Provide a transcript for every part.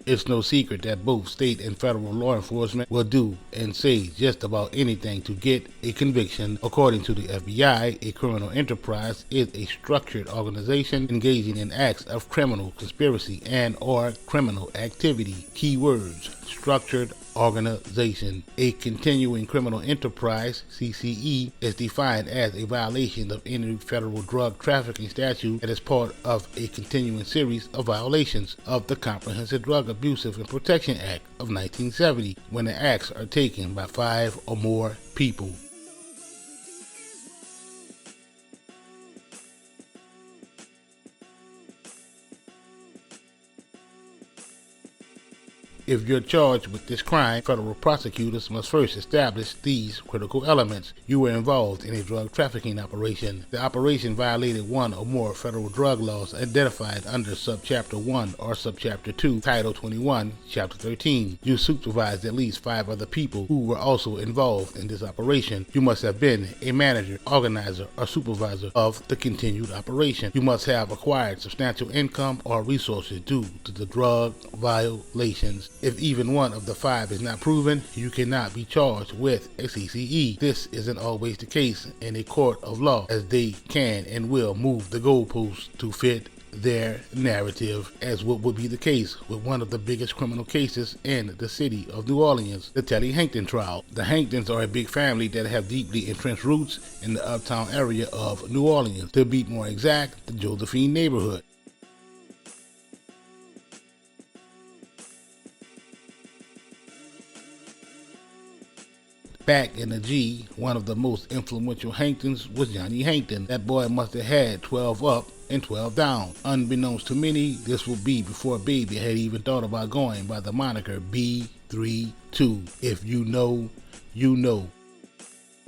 It's no secret that both state and federal law enforcement will do and say just about anything to get a conviction. According to the FBI, a criminal enterprise is a structured organization engaging in acts of criminal conspiracy and or criminal activity. Keywords: structured organization. A continuing criminal enterprise, CCE, is defined as a violation of any federal drug trafficking statute that is part of a continuing series of violations of the Comprehensive Drug Abusive and Protection Act of 1970 when the acts are taken by 5 or more people. If you're charged with this crime, federal prosecutors must first establish these critical elements. You were involved in a drug trafficking operation. The operation violated one or more federal drug laws identified under Subchapter 1 or Subchapter 2, Title 21, Chapter 13. You supervised at least 5 other people who were also involved in this operation. You must have been a manager, organizer, or supervisor of the continued operation. You must have acquired substantial income or resources due to the drug violations. If even one of the 5 is not proven, you cannot be charged with a CCE. This isn't always the case in a court of law, as they can and will move the goalposts to fit their narrative, as what would be the case with one of the biggest criminal cases in the city of New Orleans, the Telly Hankton trial. The Hanktons are a big family that have deeply entrenched roots in the uptown area of New Orleans, to be more exact, the Josephine neighborhood. Back in the G, one of the most influential Hanktons was Johnny Hankton. That boy must have had 12 up and 12 down. Unbeknownst to many, this will be before Baby had even thought about going by the moniker B32. If you know, you know.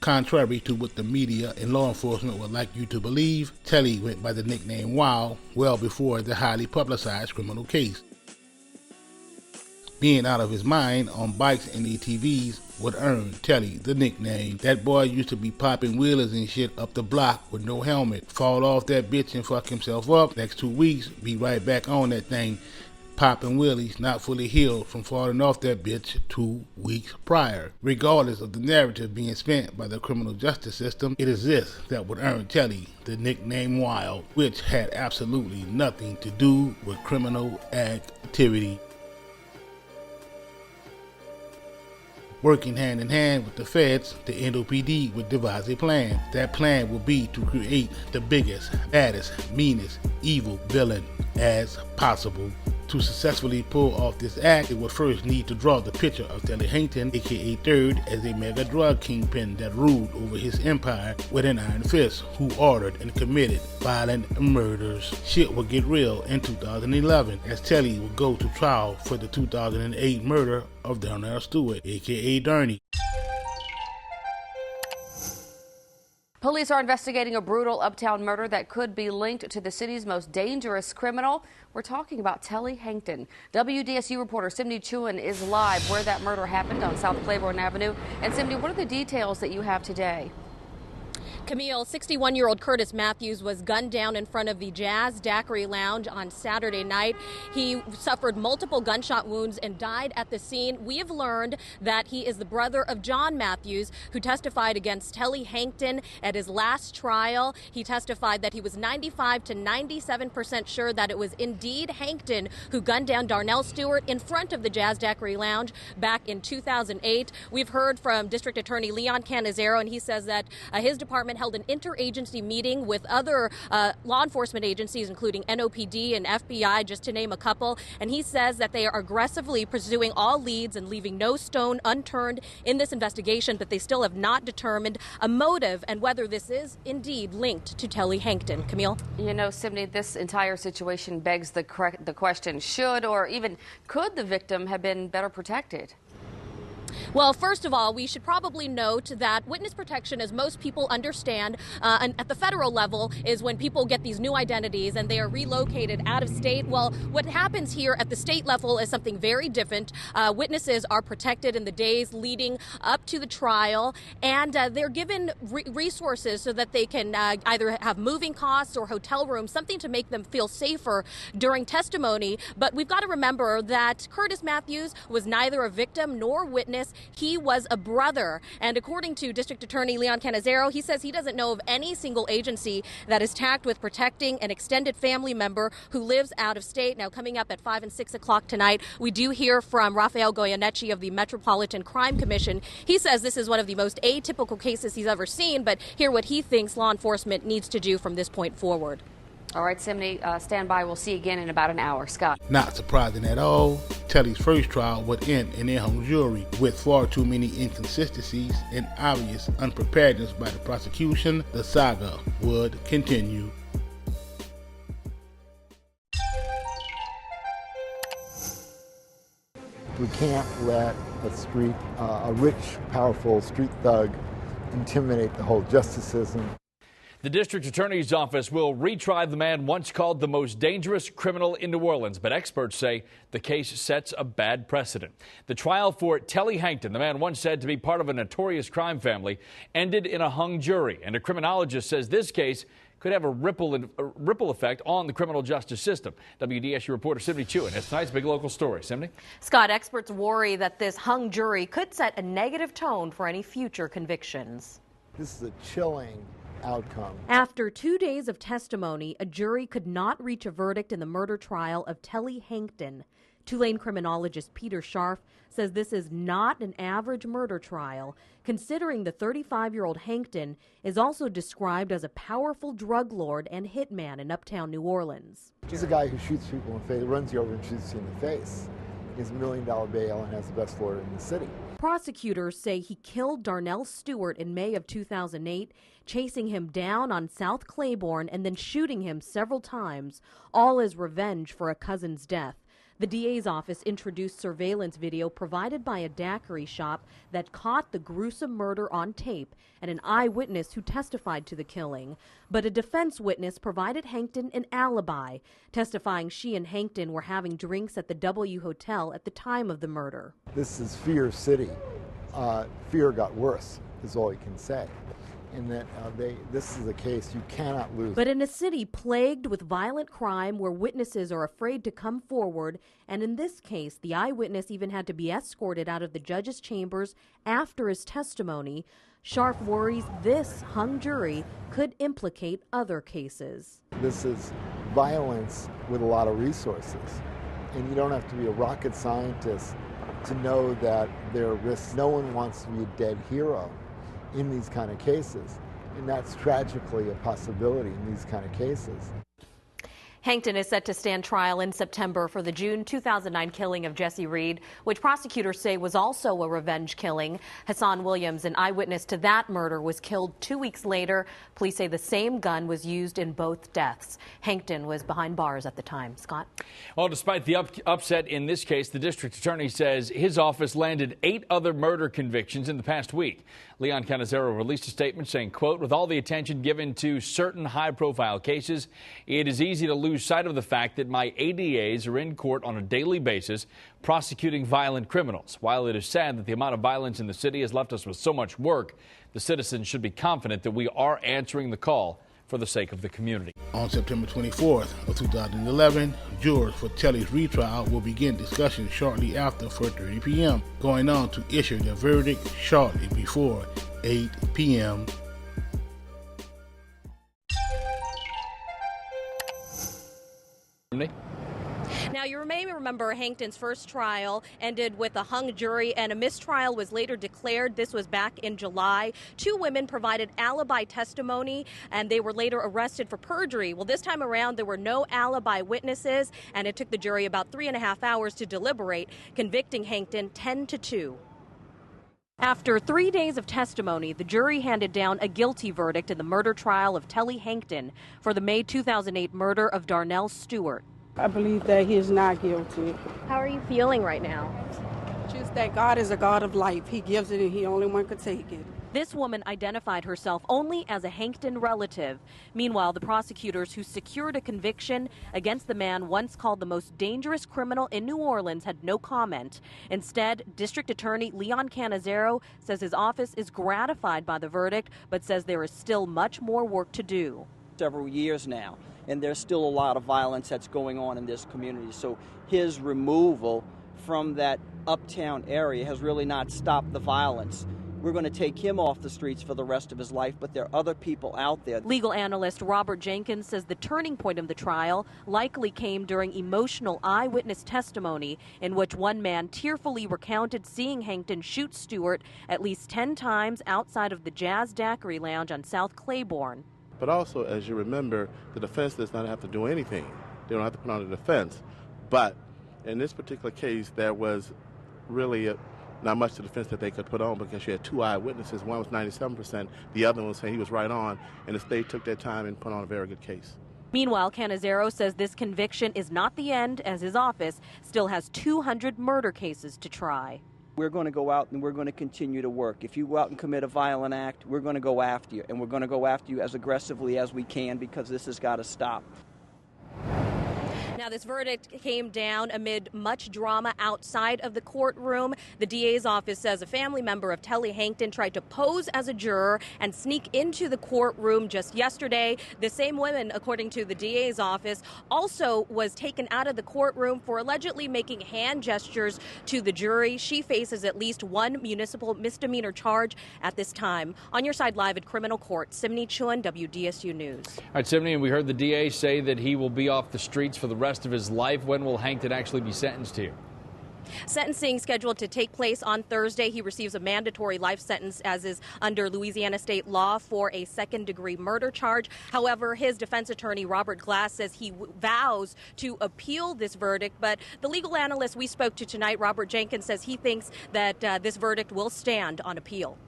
Contrary to what the media and law enforcement would like you to believe, Telly went by the nickname Wow well before the highly publicized criminal case. Being out of his mind on bikes and ATVs would earn Telly the nickname. That boy used to be popping wheelers and shit up the block with no helmet, fall off that bitch and fuck himself up. Next 2 weeks, be right back on that thing, popping wheelies, not fully healed from falling off that bitch 2 weeks prior. Regardless of the narrative being spent by the criminal justice system, it is this that would earn Telly the nickname Wild, which had absolutely nothing to do with criminal activity. Working hand in hand with the feds, the NOPD would devise a plan. That plan would be to create the biggest, baddest, meanest, evil villain as possible. To successfully pull off this act, it would first need to draw the picture of Telly Hankton, aka Third, as a mega drug kingpin that ruled over his empire with an iron fist, who ordered and committed violent murders. Shit would get real in 2011, as Telly would go to trial for the 2008 murder of Darnell Stewart, aka Darnie. Police are investigating a brutal uptown murder that could be linked to the city's most dangerous criminal. We're talking about Telly Hankton. WDSU reporter Simney Chewin is live where that murder happened on South Claiborne Avenue. And Simney, what are the details that you have today? Camille, 61-year-old Curtis Matthews was gunned down in front of the Jazz Daiquiri Lounge on Saturday night. He suffered multiple gunshot wounds and died at the scene. We have learned that he is the brother of John Matthews, who testified against Telly Hankton at his last trial. He testified that he was 95 to 97% sure that it was indeed Hankton who gunned down Darnell Stewart in front of the Jazz Daiquiri Lounge back in 2008. We've heard from District Attorney Leon Canizero, and he says that his department held an interagency meeting with other law enforcement agencies, including NOPD and FBI, just to name a couple. And he says that they are aggressively pursuing all leads and leaving no stone unturned in this investigation, but they still have not determined a motive and whether this is indeed linked to Telly Hankton. Camille? You know, Simney, this entire situation begs the question, should or even could the victim have been better protected? Well, first of all, we should probably note that witness protection, as most people understand, and at the federal level, is when people get these new identities and they are relocated out of state. Well, what happens here at the state level is something very different. Witnesses are protected in the days leading up to the trial, and they're given resources so that they can either have moving costs or hotel rooms, something to make them feel safer during testimony. But we've got to remember that Curtis Matthews was neither a victim nor witness. He was a brother. And according to District Attorney Leon Canizero, he says he doesn't know of any single agency that is tasked with protecting an extended family member who lives out of state. Now, coming up at 5 and 6 o'clock tonight, we do hear from Rafael Goyeneche of the Metropolitan Crime Commission. He says this is one of the most atypical cases he's ever seen, but hear what he thinks law enforcement needs to do from this point forward. All right, Simney, stand by. We'll see you again in about an hour. Scott. Not surprising at all, Telly's first trial would end in a hung jury with far too many inconsistencies and obvious unpreparedness by the prosecution. The saga would continue. We can't let a rich, powerful street thug intimidate the whole justice system. The district attorney's office will retry the man once called the most dangerous criminal in New Orleans, but experts say the case sets a bad precedent. The trial for Telly Hankton, the man once said to be part of a notorious crime family, ended in a hung jury, and a criminologist says this case could have a ripple effect on the criminal justice system. WDSU reporter Simney Chewin has tonight's big local story. Simney? Scott, experts worry that this hung jury could set a negative tone for any future convictions. This is a chilling outcome. After 2 days of testimony, a jury could not reach a verdict in the murder trial of Telly Hankton. Tulane criminologist Peter Scharf says this is not an average murder trial, considering the 35-year-old Hankton is also described as a powerful drug lord and hitman in uptown New Orleans. He's a guy who shoots people in the face, runs you over and shoots you in the face. He has $1 million bail and has the best lawyer in the city. Prosecutors say he killed Darnell Stewart in May of 2008, chasing him down on South Claiborne and then shooting him several times, all as revenge for a cousin's death. The DA's office introduced surveillance video provided by a daiquiri shop that caught the gruesome murder on tape and an eyewitness who testified to the killing. But a defense witness provided Hankton an alibi, testifying she and Hankton were having drinks at the W Hotel at the time of the murder. This is Fear City. Fear got worse, is all you can say. And that this is a case you cannot lose. But in a city plagued with violent crime where witnesses are afraid to come forward, and in this case, the eyewitness even had to be escorted out of the judge's chambers after his testimony, Scharf worries this hung jury could implicate other cases. This is violence with a lot of resources, and you don't have to be a rocket scientist to know that there are risks. No one wants to be a dead hero in these kind of cases, and that's tragically a possibility in these kind of cases. Hankton is set to stand trial in September for the June 2009 killing of Jesse Reed, which prosecutors say was also a revenge killing. Hassan Williams, an eyewitness to that murder, was killed 2 weeks later. Police say the same gun was used in both deaths. Hankton was behind bars at the time. Scott? Well, despite the upset in this case, the district attorney says his office landed 8 other murder convictions in the past week. Leon Canizero released a statement saying, quote, with all the attention given to certain high-profile cases, it is easy to lose sight of the fact that my ADAs are in court on a daily basis prosecuting violent criminals. While it is sad that the amount of violence in the city has left us with so much work, the citizens should be confident that we are answering the call for the sake of the community. On September 24th of 2011, jurors for Telly's retrial will begin discussion shortly after 4:30 p.m., going on to issue their verdict shortly before 8 p.m. Now, you may remember Hankton's first trial ended with a hung jury, and a mistrial was later declared. This was back in July. 2 women provided alibi testimony, and they were later arrested for perjury. Well, this time around, there were no alibi witnesses, and it took the jury about 3.5 hours to deliberate, convicting Hankton 10-2. After 3 days of testimony, the jury handed down a guilty verdict in the murder trial of Telly Hankton for the May 2008 murder of Darnell Stewart. I believe that he is not guilty. How are you feeling right now? Just that God is a God of life. He gives it and he only one could take it. This woman identified herself only as a Hankton relative. Meanwhile, the prosecutors who secured a conviction against the man once called the most dangerous criminal in New Orleans had no comment. Instead, District Attorney Leon Canizero says his office is gratified by the verdict, but says there is still much more work to do. Several years now, and there's still a lot of violence that's going on in this community. So his removal from that uptown area has really not stopped the violence. We're going to take him off the streets for the rest of his life, but there are other people out there. Legal analyst Robert Jenkins says the turning point of the trial likely came during emotional eyewitness testimony in which one man tearfully recounted seeing Hankton shoot Stewart at least 10 times outside of the Jazz Daiquiri Lounge on South Claiborne. But also, as you remember, the defense does not have to do anything. They don't have to put on a defense. But in this particular case, there was really not much to defense that they could put on because you had two eyewitnesses. One was 97%, the other one was saying he was right on, and the state took their time and put on a very good case. Meanwhile, Canizero says this conviction is not the end, as his office still has 200 murder cases to try. We're going to go out and we're going to continue to work. If you go out and commit a violent act, we're going to go after you, and we're going to go after you as aggressively as we can because this has got to stop. Now, this verdict came down amid much drama outside of the courtroom. The DA's office says a family member of Telly Hankton tried to pose as a juror and sneak into the courtroom just yesterday. The same woman, according to the DA's office, also was taken out of the courtroom for allegedly making hand gestures to the jury. She faces at least one municipal misdemeanor charge at this time. On your side live at criminal court, Simney Chuen, WDSU News. All right, Simney, and we heard the DA say that he will be off the streets for the rest of his life. When will Hankton actually be sentenced here? Sentencing scheduled to take place on Thursday. He receives a mandatory life sentence, as is under Louisiana state law, for a second-degree murder charge. However, his defense attorney, Robert Glass, says he vows to appeal this verdict. But the legal analyst we spoke to tonight, Robert Jenkins, says he thinks that this verdict will stand on appeal.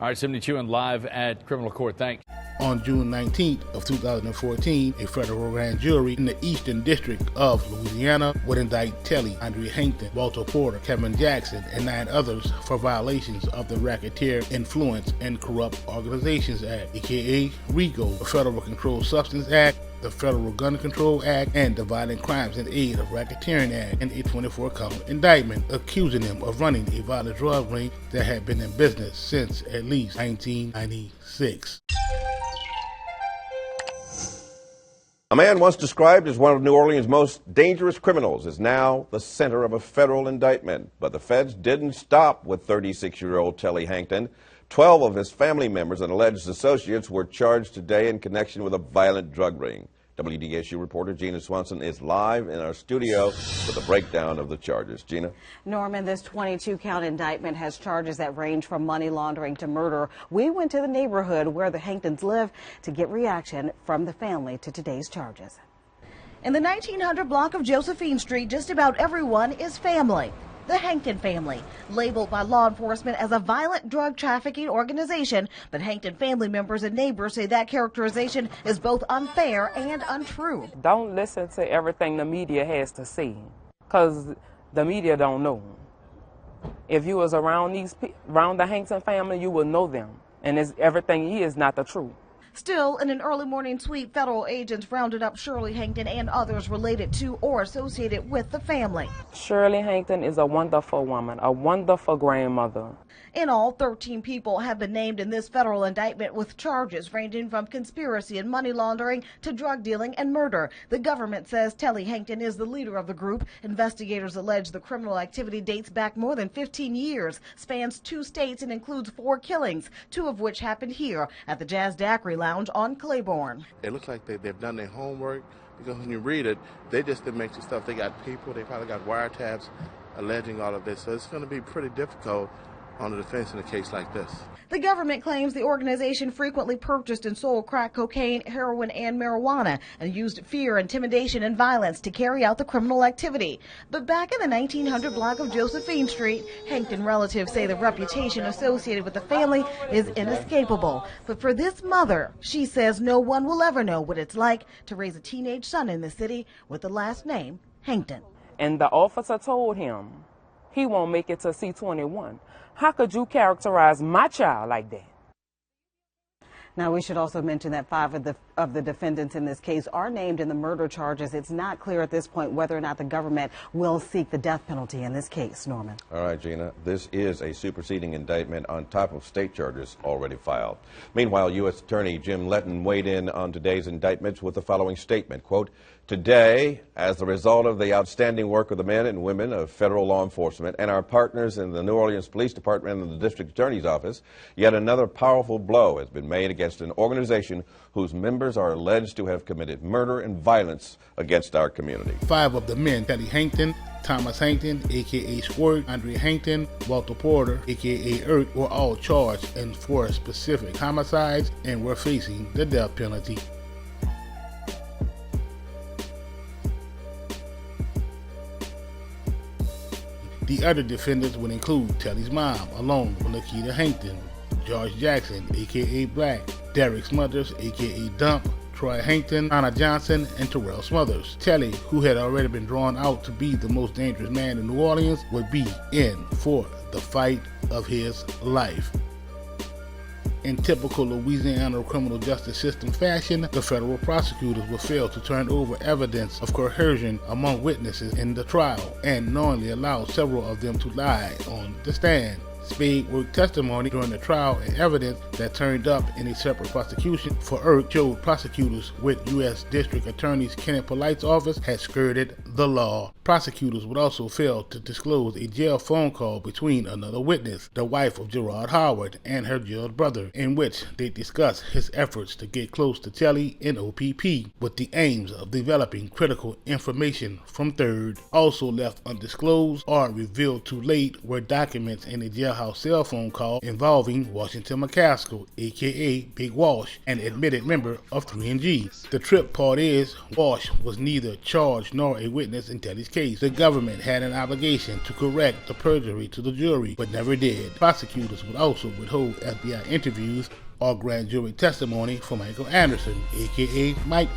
All right, Simney Chuen live at criminal court. Thanks. On June 19th of 2014, a federal grand jury in the Eastern District of Louisiana would indict Telly, Andre Hankton, Walter Porter, Kevin Jackson, and 9 others for violations of the Racketeer Influence and Corrupt Organizations Act, aka RICO, the Federal Controlled Substance Act, the Federal Gun Control Act, and the Violent Crimes in Aid of Racketeering Act, and a 24-count indictment accusing them of running a violent drug ring that had been in business since at least 1996. A man once described as one of New Orleans' most dangerous criminals is now the center of a federal indictment. But the feds didn't stop with 36-year-old Telly Hankton. 12 of his family members and alleged associates were charged today in connection with a violent drug ring. WDSU reporter Gina Swanson is live in our studio with a breakdown of the charges. Gina? Norman, this 22-count indictment has charges that range from money laundering to murder. We went to the neighborhood where the Hanktons live to get reaction from the family to today's charges. In the 1900 block of Josephine Street, just about everyone is family. The Hankton family, labeled by law enforcement as a violent drug trafficking organization, but Hankton family members and neighbors say that characterization is both unfair and untrue. Don't listen to everything the media has to say, because the media don't know. If you was around the Hankton family, you will know them, and everything is not the truth. Still, in an early morning sweep, federal agents rounded up Shirley Hankton and others related to or associated with the family. Shirley Hankton is a wonderful woman, a wonderful grandmother. In all, 13 people have been named in this federal indictment with charges ranging from conspiracy and money laundering to drug dealing and murder. The government says Telly Hankton is the leader of the group. Investigators allege the criminal activity dates back more than 15 years, spans 2 states, and includes 4 killings, 2 of which happened here at the Jazz Daiquiri Lounge on Claiborne. It looks like they've done their homework, because when you read it, they just didn't make the stuff. They got people, they probably got wiretaps alleging all of this, so it's going to be pretty difficult on the defense in a case like this. The government claims the organization frequently purchased and sold crack cocaine, heroin, and marijuana, and used fear, intimidation, and violence to carry out the criminal activity. But back in the 1900 block of Josephine Street, Hankton relatives say the reputation associated with the family is inescapable. But for this mother, she says no one will ever know what it's like to raise a teenage son in the city with the last name Hankton. And the officer told him, he won't make it to C-21. How could you characterize my child like that? Now, we should also mention that 5 of the defendants in this case are named in the murder charges. It's not clear at this point whether or not the government will seek the death penalty in this case. Norman. All right, Gina. This is a superseding indictment on top of state charges already filed. Meanwhile, U.S. Attorney Jim Letton weighed in on today's indictments with the following statement, quote, "Today, as a result of the outstanding work of the men and women of federal law enforcement and our partners in the New Orleans Police Department and the District Attorney's Office, yet another powerful blow has been made against an organization whose members are alleged to have committed murder and violence against our community." 5 of the men, Telly Hankton, Thomas Hankton, a.k.a. Squirt, Andre Hankton, Walter Porter, a.k.a. Earth, were all charged in 4 specific homicides and were facing the death penalty. The other defendants would include Telly's mom, along with Lakita Hankton, George Jackson, a.k.a. Black, Derek Smothers, a.k.a. Dump, Troy Hankton, Anna Johnson, and Terrell Smothers. Telly, who had already been drawn out to be the most dangerous man in New Orleans, would be in for the fight of his life. In typical Louisiana criminal justice system fashion, the federal prosecutors will fail to turn over evidence of coercion among witnesses in the trial and knowingly allow several of them to lie on the stand. Spade worked testimony during the trial and evidence that turned up in a separate prosecution for Earth showed prosecutors with U.S. District Attorney Kenneth Polite's office had skirted the law. Prosecutors would also fail to disclose a jail phone call between another witness, the wife of Gerard Howard, and her jailed brother, in which they discussed his efforts to get close to Telly and OPP with the aims of developing critical information from Third. Also left undisclosed or revealed too late were documents in a jailhouse cell phone call involving Washington McCaskill, aka Big Walsh, an admitted member of 3G. The trip part is, Walsh was neither charged nor a witness in Telly's case. The government had an obligation to correct the perjury to the jury, but never did. Prosecutors would also withhold FBI interviews or grand jury testimony for Michael Anderson, aka Mike.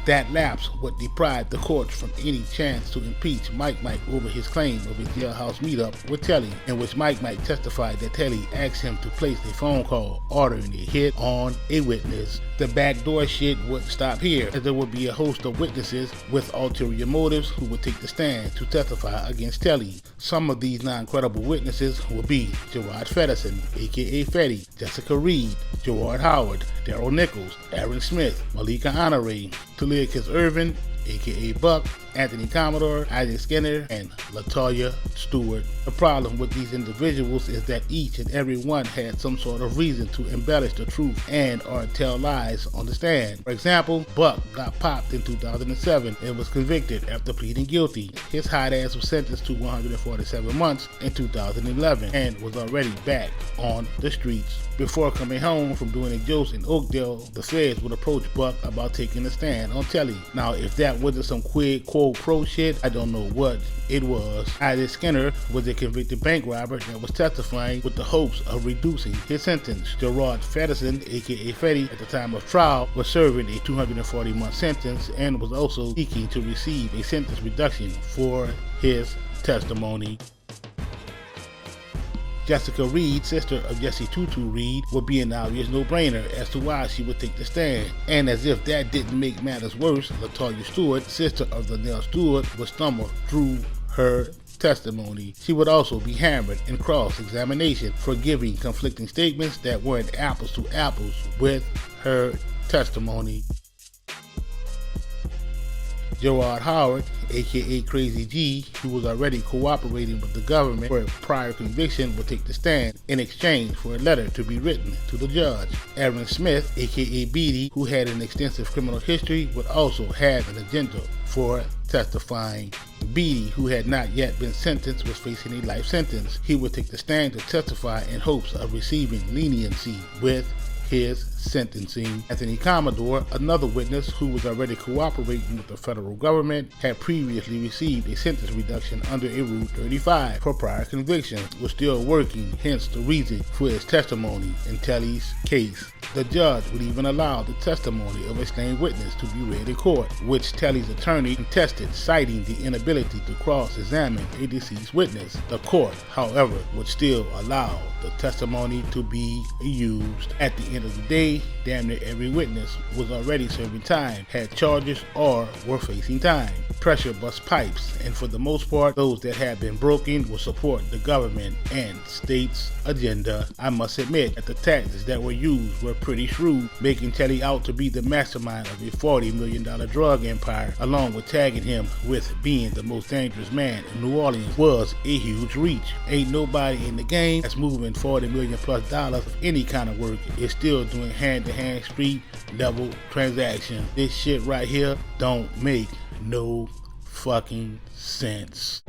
That lapse would deprive the courts from any chance to impeach Mike over his claim of a jailhouse meetup with Telly, in which Mike testified that Telly asked him to place a phone call ordering a hit on a witness. The backdoor shit wouldn't stop here, as there would be a host of witnesses with ulterior motives who would take the stand to testify against Telly. Some of these non-credible witnesses would be Gerard Fedderson, aka Fetty, Jessica Reed, Gerard Howard, Daryl Nichols, Aaron Smith, Malika Honore, Taliacus Irvin, aka Buck, Anthony Commodore, Isaac Skinner, and LaToya Stewart. The problem with these individuals is that each and every one had some sort of reason to embellish the truth and or tell lies on the stand. For example, Buck got popped in 2007 and was convicted after pleading guilty. His hot ass was sentenced to 147 months in 2011 and was already back on the streets. Before coming home from doing a dose in Oakdale, the feds would approach Buck about taking a stand on Telly. Now, if that wasn't some quid quo pro shit, I don't know what it was. Isaac Skinner was a convicted bank robber that was testifying with the hopes of reducing his sentence. Gerard Fedderson, aka Fetty, at the time of trial, was serving a 240-month sentence and was also seeking to receive a sentence reduction for his testimony. Jessica Reed, sister of Jesse Tutu Reed, would be an obvious no-brainer as to why she would take the stand. And as if that didn't make matters worse, LaToya Stewart, sister of Donnell Stewart, would stumble through her testimony. She would also be hammered in cross-examination for giving conflicting statements that weren't apples to apples with her testimony. Gerard Howard, aka Crazy G, who was already cooperating with the government for a prior conviction, would take the stand in exchange for a letter to be written to the judge. Aaron Smith, aka Beatty, who had an extensive criminal history, would also have an agenda for testifying. Beatty, who had not yet been sentenced, was facing a life sentence. He would take the stand to testify in hopes of receiving leniency with his sentencing. Anthony Commodore, another witness who was already cooperating with the federal government, had previously received a sentence reduction under a Rule 35 for prior convictions, was still working, hence the reason for his testimony in Telly's case. The judge would even allow the testimony of a slain witness to be read in court, which Telly's attorney contested, citing the inability to cross-examine a deceased witness. The court, however, would still allow the testimony to be used. At the end of the day, damn near every witness was already serving time, had charges, or were facing time. Pressure bust pipes, and for the most part, those that had been broken will support the government and state's agenda. I must admit that the tactics that were used were pretty shrewd, making Telly out to be the mastermind of a $40 million drug empire, along with tagging him with being the most dangerous man in New Orleans was a huge reach. Ain't nobody in the game that's moving $40 million plus of any kind of work is still doing hand-to-hand street level transactions. This shit right here don't make no fucking sense.